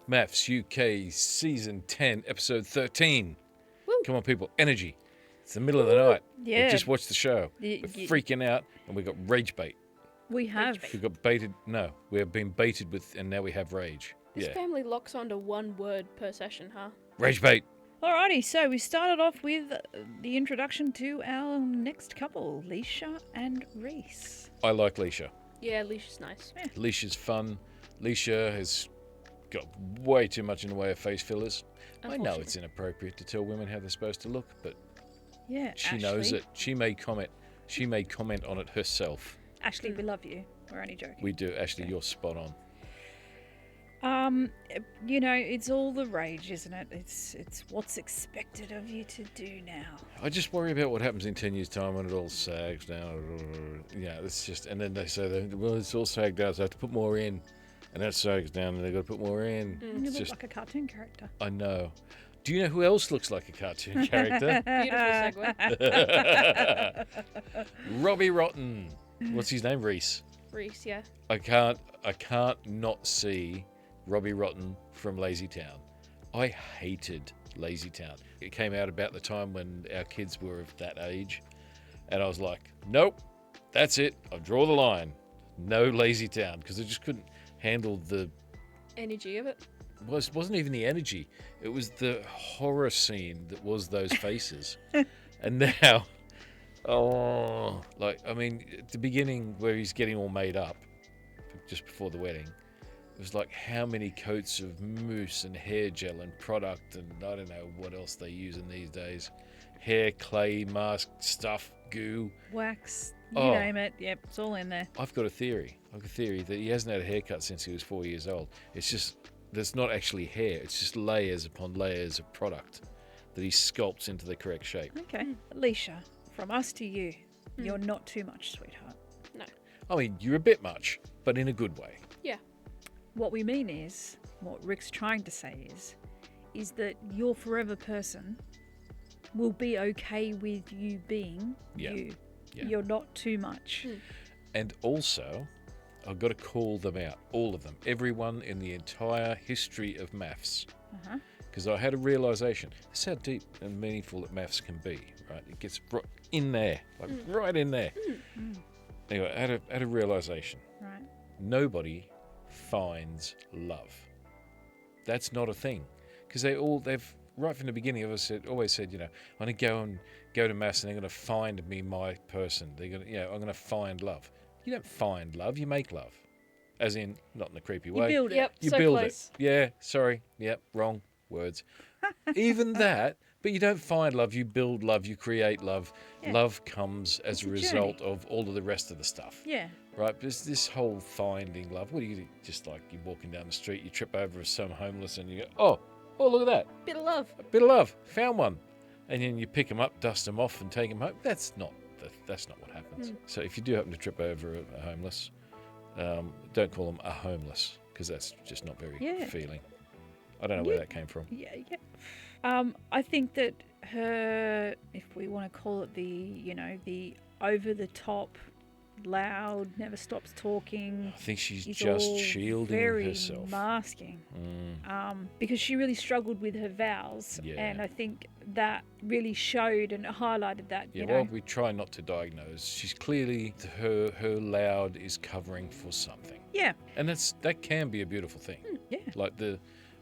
MAFS UK Season 10, Episode 13. Woo. Come on, people. Energy. It's the middle of the night. Yeah. We just watched the show. We're Y- freaking out, and we got rage bait. We have. We got baited. No, we have been baited with, and now we have rage. This Yeah. family locks onto one word per session, huh? Rage bait. Alrighty, so we started off with the introduction to our next couple, Leisha and Reiss. I like Leisha. Yeah, Leisha's nice. Leisha's fun. Leisha has got way too much in the way of face fillers. I know it's inappropriate to tell women how they're supposed to look, but Yeah, she Ashley. knows it. She may comment on it herself. Ashley, we love you. We're only joking. We do. Ashley, you're spot on. You know, it's all the rage, isn't it? It's what's expected of you to do now. I just worry about what happens in 10 years' time when it all sags down. Yeah, it's just, and then they say, well, it's all sagged down, so I have to put more in. And that sags down, and they've got to put more in. You It's look just, like a cartoon character. I know. Do you know who else looks like a cartoon character? Beautiful segue. Robbie Rotten. What's his name? Reiss. Reiss, yeah. I can't not see Robbie Rotten from Lazy Town. I hated Lazy Town. It came out about the time when our kids were of that age, and I was like, nope, that's it. I'll draw the line. No Lazy Town, because I just couldn't handle the. Energy of it. Well, it wasn't even the energy. It was the horror scene that was those faces. And now, at the beginning where he's getting all made up, just before the wedding, it was like how many coats of mousse and hair gel and product and I don't know what else they use in these days. Hair, clay, mask, stuff, goo. Wax, you Oh. name it. Yep, it's all in there. I've got a theory. That he hasn't had a haircut since he was 4 years old. It's just, there's not actually hair. It's just layers upon layers of product that he sculpts into the correct shape. Okay. Leisha, from us to you, you're not too much, sweetheart. No. I mean, you're a bit much, but in a good way. Yeah. What we mean is, what Rick's trying to say is that your forever person will be okay with you being you. Yeah. You're not too much. And also, I've got to call them out, all of them, everyone in the entire history of MAFS. Because I had a realisation. This is how deep and meaningful that MAFS can be, right? It gets right in there, right in there. Anyway, I had a realisation. Right. Nobody finds love. That's not a thing. Because they've right from the beginning always said, you know, I'm going to go to MAFS and they're going to find me my person. They're going to, I'm going to find love. You don't find love, you make love. As in, not in a creepy way. You build it. Yep. You so build close. it. Yeah, sorry. Yep, wrong words. Even that, but you don't find love, you build love, you create love. Yeah. Love comes as It's a a result journey. of all of the rest of the stuff. Yeah. Right? There's this whole finding love. What do you do? Just like you're walking down the street, you trip over some homeless and you go, oh, look at that. Bit of love. A bit of love. Found one. And then you pick them up, dust them off and take them home. That's not what happens. So if you do happen to trip over a homeless, don't call them a homeless because that's just not very Yeah. feeling. I don't know where that came from. Yeah. I think that her, if we want to call it the over the top, loud, never stops talking. I think she's is just all shielding very herself. masking. Because she really struggled with her vows, Yeah. and I think that really showed and highlighted that. Yeah, you know, well, we try not to diagnose. She's clearly, her loud is covering for something. yeah, And that can be a beautiful thing. yeah,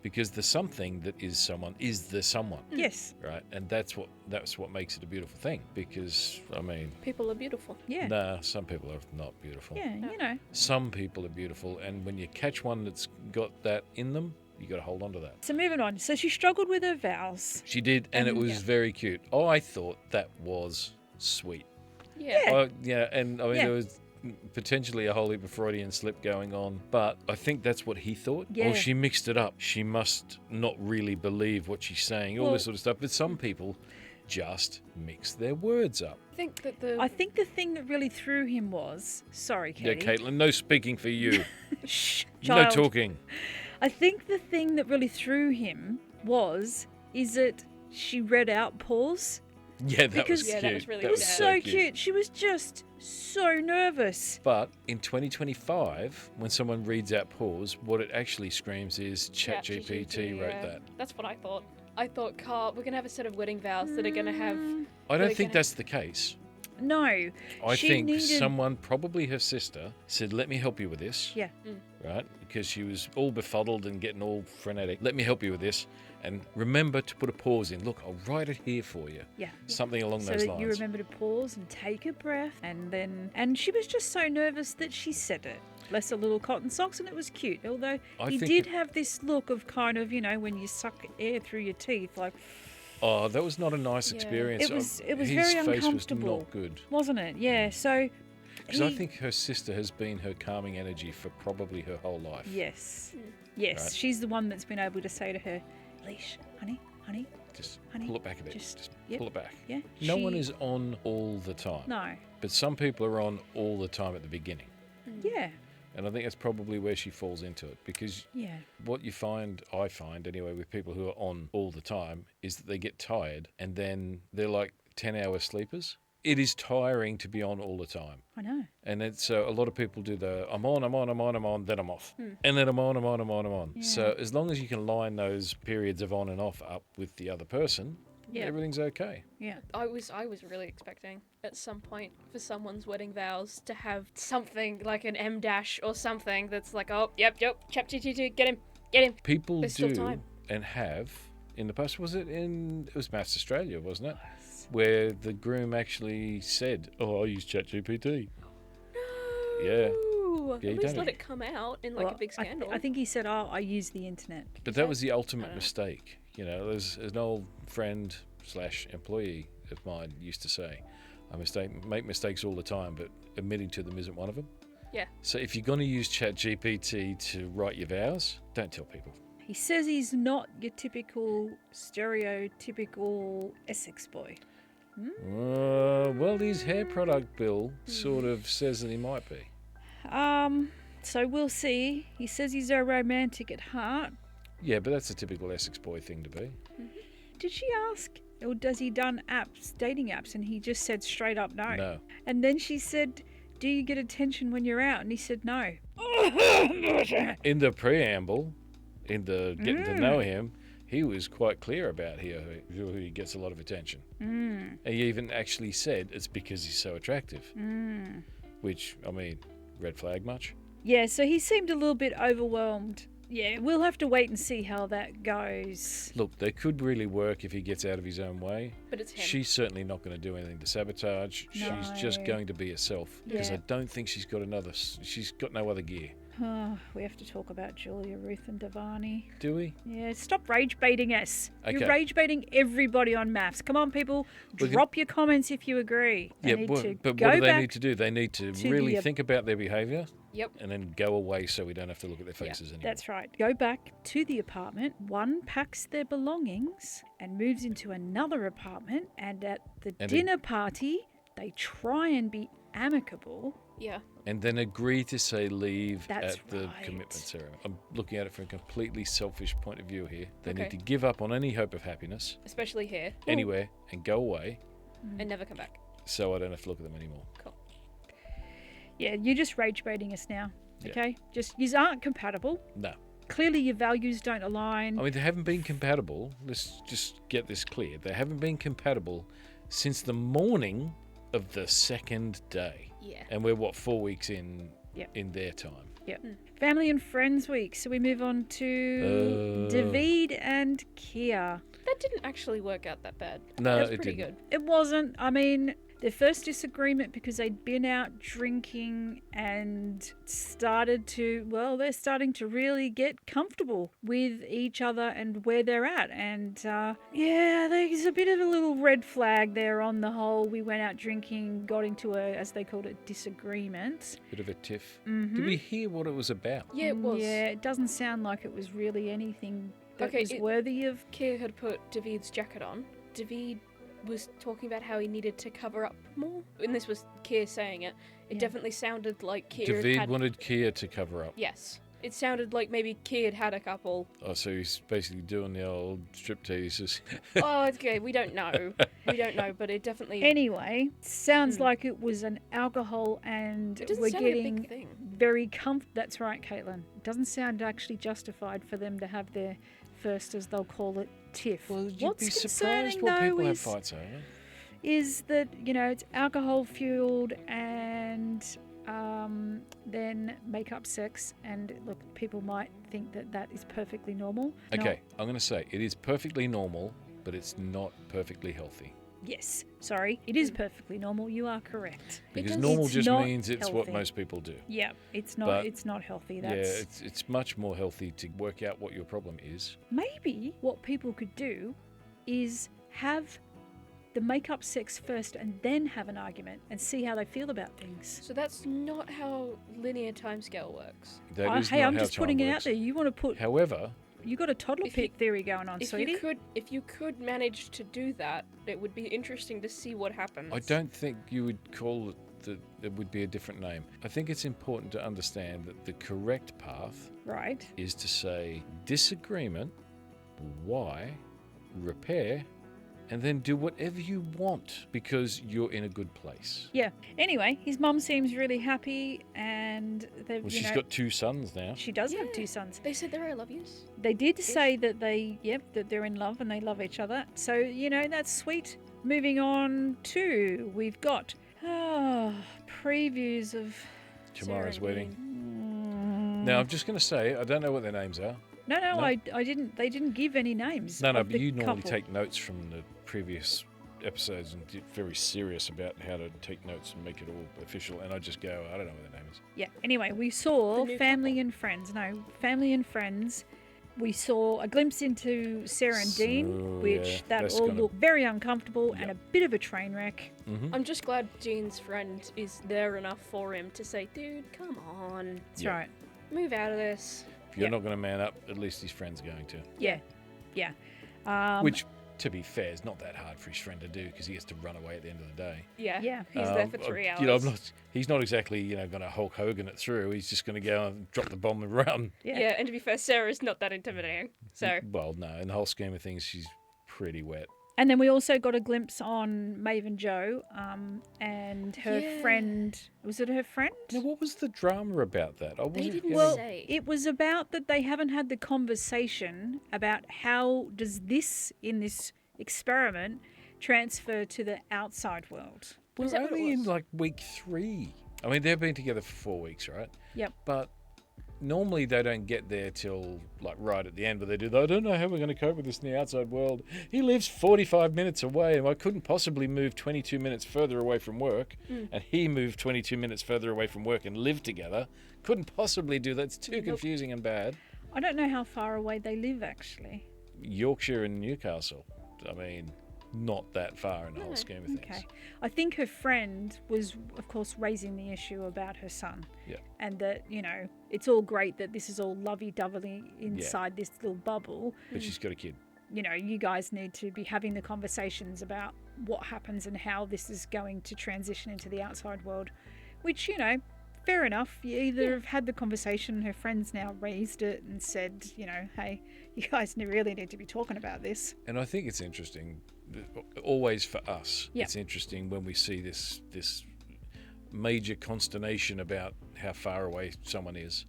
Because the something that is someone is the someone. yes, Right? And that's what makes it a beautiful thing. Because, I mean, People are beautiful. yeah, nah, some people are not beautiful. yeah. You know, Some people are beautiful, and when you catch one that's got that in them, you got to hold on to that. so moving on. So she struggled with her vows. She did, and it was Yeah. very cute. Oh, I thought that was sweet. Yeah. And I mean, Yeah. there was potentially a whole heap of Freudian slip going on, but I think that's what he thought. Yeah. Oh, she mixed it up. She must not really believe what she's saying, all Well- this sort of stuff. But some people just mix their words up. I think that I think the thing that really threw him was, sorry, Yeah, Kayty. Caitlin, no speaking for you. Shh, No child. talking. I think the thing that really threw him is that she read out pause, Yeah, that Because- was Yeah, cute. that was really It was sad. so cute. She was just so nervous. But in 2025, when someone reads out pause, what it actually screams is ChatGPT wrote yeah. that. That's what I thought. I thought, Carl, we're going to have a set of wedding vows that are going to have... I don't They're think gonna- that's the case. No. I She think needed- someone, probably her sister, said, let me help you with this. Yeah. Right? Because she was all befuddled and getting all frenetic. Let me help you with this. And remember to put a pause in. Look, I'll write it here for you. Yeah. Something along So those that lines. you remember to pause and take a breath, and she was just so nervous that she said it. Bless her little cotton socks, and it was cute. Although I he think did it- have this look of kind of, when you suck air through your teeth, like, Oh, that was not a nice Yeah. experience. It was His very face uncomfortable. was not good. wasn't it? Yeah. So. Because I think her sister has been her calming energy for probably her whole life. Yes. Yes. Right. She's the one that's been able to say to her, Leash, honey. Just Honey, pull it back a bit. just- Just yep. pull it back. Yeah. No one she- is on all the time. No. But some people are on all the time at the beginning. Yeah. And I think that's probably where she falls into it. Because Yeah. what I find anyway, with people who are on all the time is that they get tired and then they're like 10-hour sleepers. It is tiring to be on all the time. I know. And it's a lot of people do I'm on, then I'm off. And then I'm on. Yeah. So as long as you can line those periods of on and off up with the other person, Yeah. everything's okay. Yeah. I was really expecting at some point for someone's wedding vows to have something like an M dash or something that's like, oh, yep, ChatGPT, get him. People There's still do time. and have in the past. It was MAFS Australia, wasn't it? Where the groom actually said, "Oh, I use ChatGPT." Yeah. No. Yeah, At you least don't- let it come out in like Well, a big scandal. I think he said, I use the internet. But that was the I ultimate don't know. mistake. There's an old friend / employee of mine used to say, "I make mistakes all the time, but admitting to them isn't one of them." Yeah. So if you're going to use ChatGPT to write your vows, don't tell people. He says he's not your typical, stereotypical Essex boy. Well, his hair product bill sort of says that he might be. So we'll see. He says he's a romantic at heart. Yeah, but that's a typical Essex boy thing to be. Did she ask, or does he done dating apps? And he just said straight up no. No. And then she said, do you get attention when you're out? And he said no. In the preamble, in the getting to know him, he was quite clear about who he gets a lot of attention. And he even actually said it's because he's so attractive. Which, red flag much? Yeah, so he seemed a little bit overwhelmed. Yeah, we'll have to wait and see how that goes. Look, they could really work if he gets out of his own way. but it's him. She's certainly not going to do anything to sabotage. No. She's just going to be herself. Because Yeah. I don't think she's got no other gear. We have to talk about Julia-Ruth and Davarni. Do we? Yeah, stop rage baiting us. You're Okay. rage baiting everybody on MAFS. Come on, people. We can- Drop your comments if you agree. They need to but go what do they back need to do? They need to to really the- think about their behaviour Yep. and then go away so we don't have to look at their faces anymore. That's right. Go back to the apartment. One packs their belongings and moves into another apartment. And at the And dinner party, they try and be amicable. Yeah. And then agree to say leave That's at the right. commitment ceremony. I'm looking at it from a completely selfish point of view here. They Okay. need to give up on any hope of happiness Especially here. anywhere and go away And never come back. so I don't have to look at them anymore. Cool. Yeah, you're just rage baiting us now. Yeah. Okay? You aren't compatible. No. Clearly, your values don't align. They haven't been compatible. Let's just get this clear. They haven't been compatible since the morning of the second day. Yeah. And we're, 4 weeks in Yep. in their time. Yep. Family and Friends Week. So we move on to David and Kia. That didn't actually work out that bad. No, that was it pretty didn't. good. It wasn't. Their first disagreement because they'd been out drinking and they're starting to really get comfortable with each other and where they're at. And there's a bit of a little red flag there on the whole. We went out drinking, got into as they called it, disagreement. Bit of a tiff. Mhm. Did we hear what it was about? Yeah, it was. Yeah, it doesn't sound like it was really anything that Okay, was worthy of. Keir had put David's jacket on. David was talking about how he needed to cover up more. And this was Keir saying it. It Yeah. definitely sounded like Keir David had... wanted Kia to cover up. Yes. It sounded like maybe Kid had a couple. Oh, so he's basically doing the old striptease. Oh, okay, we don't know. We don't know, but it definitely... Anyway, sounds like it was an alcohol and It doesn't we're sound like a getting big thing. very That's right, Caitlin. It doesn't sound actually justified for them to have their first, as they'll call it, tiff. Well, you'd What's be concerning, surprised what though, people have is, fights over. is that, you know, it's alcohol fueled and then make-up sex. And look, people might think that that is perfectly normal. Okay, I'm going to say it is perfectly normal, but it's not perfectly healthy. Yes, sorry, it is perfectly normal. You are correct. Because does- normal It's just not means it's what healthy. most people do. Yeah, it's not. But- It's not healthy. Yeah, That's it's much more healthy to work out what your problem is. maybe what people could do is have the make-up sex first and then have an argument and see how they feel about things. So that's not how linear timescale works. That is Hey, not I'm how just time putting it works. out there. You want to put? However, You got a toddler If you- pit theory going on, sweetie. If you could manage to do that, it would be interesting to see what happens. I don't think you would call it that it would be a different name. I think it's important to understand that the correct path Right. is to say disagreement, why, repair, and then do whatever you want because you're in a good place. Yeah. Anyway, his mum seems really happy, and they've. Well, you she's know, got 2 sons now. She does have Yeah. 2 sons. They said they're I love yous. They did say that that they're in love and they love each other. So, you know, that's sweet. Moving on to, we've got previews of. Tomorrow's Sarah and wedding. Mm, Now, I'm just going to say, I don't know what their names are. No, No? I didn't. They didn't give any names. No, of but the you normally couple. take notes from the previous episodes and get very serious about how to take notes and make it all official. And I just go, I don't know what their name is. Yeah. Anyway, we saw The new Family couple. and Friends. No, Family and Friends. We saw a glimpse into Sarah and Dean, So, which yeah, that that's all gonna- looked very uncomfortable and Yep. a bit of a train wreck. Mm-hmm. I'm just glad Dean's friend is there enough for him to say, dude, come on, That's Yeah. right. move out of this. If you're Yeah. not going to man up, at least his friend's going to. Yeah. Yeah. Which, to be fair, is not that hard for his friend to do because he has to run away at the end of the day. Yeah. Yeah. He's there for 3 hours. You know, he's not exactly, going to Hulk Hogan it through. He's just going to go and drop the bomb and run. Yeah, and to be fair, Sarah's not that intimidating. So, Well, no, in the whole scheme of things, she's pretty wet. And then we also got a glimpse on Maeve and Joe, and her Yeah. friend. Was it her friend? Now, what was the drama about that? I wasn't didn't getting- Well, say. it was about that they haven't had the conversation about how does this in this experiment transfer to the outside world. we're Is that what it only in was? like week 3. I mean, they've been together for 4 weeks, right? Yep. But normally they don't get there till like right at the end, but they do. I don't know how we're going to cope with this in the outside world. He lives 45 minutes away, and I couldn't possibly move 22 minutes further away from work, and he moved 22 minutes further away from work and lived together. Couldn't possibly do that. It's too confusing and bad. I don't know how far away they live actually. Yorkshire and Newcastle. I mean, not that far in the whole scheme of things. Okay. I think her friend was, of course, raising the issue about her son. Yeah. And that, you know, it's all great that this is all lovey-dovey inside this little bubble. But she's got a kid. You know, you guys need to be having the conversations about what happens and how this is going to transition into the outside world, which, you know, fair enough. You either have had the conversation, her friends now raised it and said, you know, hey, you guys really need to be talking about this. And I think it's interesting, always for us, Yeah. it's interesting when we see this major consternation about how far away someone is,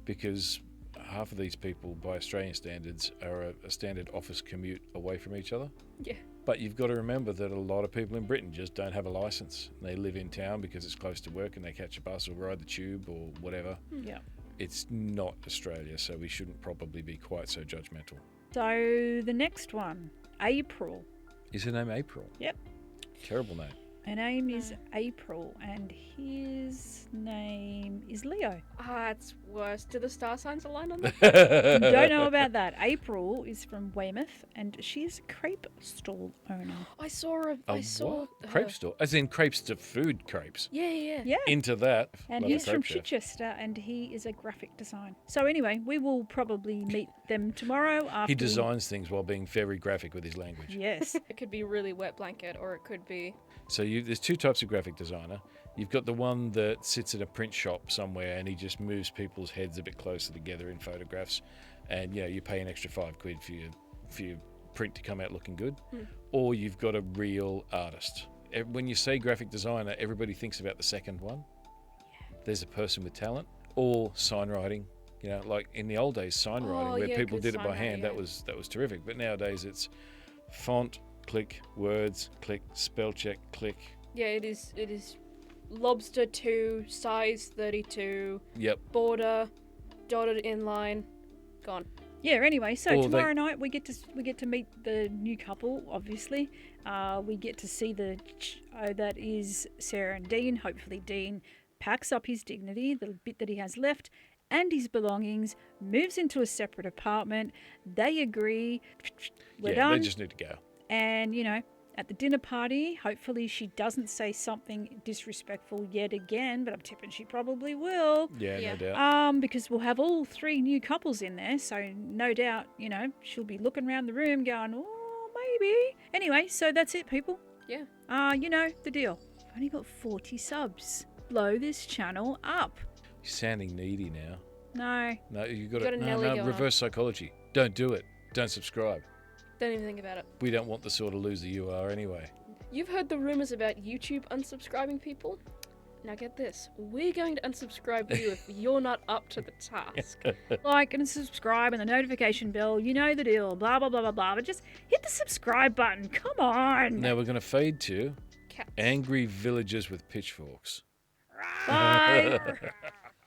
because half of these people, by Australian standards, are a standard office commute away from each other. yeah. But you've got to remember that a lot of people in Britain just don't have a licence. They live in town because it's close to work and they catch a bus or ride the tube or whatever. Yeah. It's not Australia, so we shouldn't probably be quite so judgmental. So the next one, April. Is her name April? Yep. Terrible name. Her name is April, and his name is Leo. Ah, it's worse. Do the star signs align on that? Don't know about that. April is from Weymouth, and she's a crepe stall owner. I saw A saw what? her- Crepe store? As in crepes to food crepes. Yeah, yeah. Yeah. Into that. And Love a he's from crepe chef. Chichester, and he is a graphic designer. So anyway, we will probably meet them tomorrow after. He designs things while being very graphic with his language. Yes. It could be really wet blanket, or it could be. So you there's two types of graphic designer. You've got the one that sits in a print shop somewhere and he just moves people's heads a bit closer together in photographs, and you pay an extra £5 for your print to come out looking good. Or you've got a real artist. When you say graphic designer, everybody thinks about the second one. There's a person with talent. Or sign writing. Like in the old days, sign writing, where people did it by hand, that was terrific. But nowadays it's font, click, words, click, spell check, click. Yeah, it is lobster 2, size 32. Yep. Border, dotted inline, gone. Yeah. Anyway, so Or tomorrow night we get to meet the new couple. Obviously, we get to see that is Sarah and Dean. Hopefully, Dean packs up his dignity, the bit that he has left, and his belongings, moves into a separate apartment. They agree. We're done. They just need to go. And at the dinner party, hopefully she doesn't say something disrespectful yet again, but I'm tipping she probably will. Yeah, Yeah. no doubt. Because we'll have all 3 new couples in there, so no doubt, she'll be looking around the room going, oh, maybe. Anyway, so that's it, people. Yeah. You know the deal. I've only got 40 subs. Blow this channel up. You're sounding needy now. No. No, you got Got a Nelly going on. reverse psychology. Don't do it. Don't subscribe. Don't even think about it. We don't want the sort of loser you are anyway. You've heard the rumors about YouTube unsubscribing people? Now get this. We're going to unsubscribe you if you're not up to the task. Like and subscribe and the notification bell. You know the deal. Blah, blah, blah, blah, blah. But just hit the subscribe button. Come on. Now we're going to fade to Cats. angry villagers with pitchforks. Bye.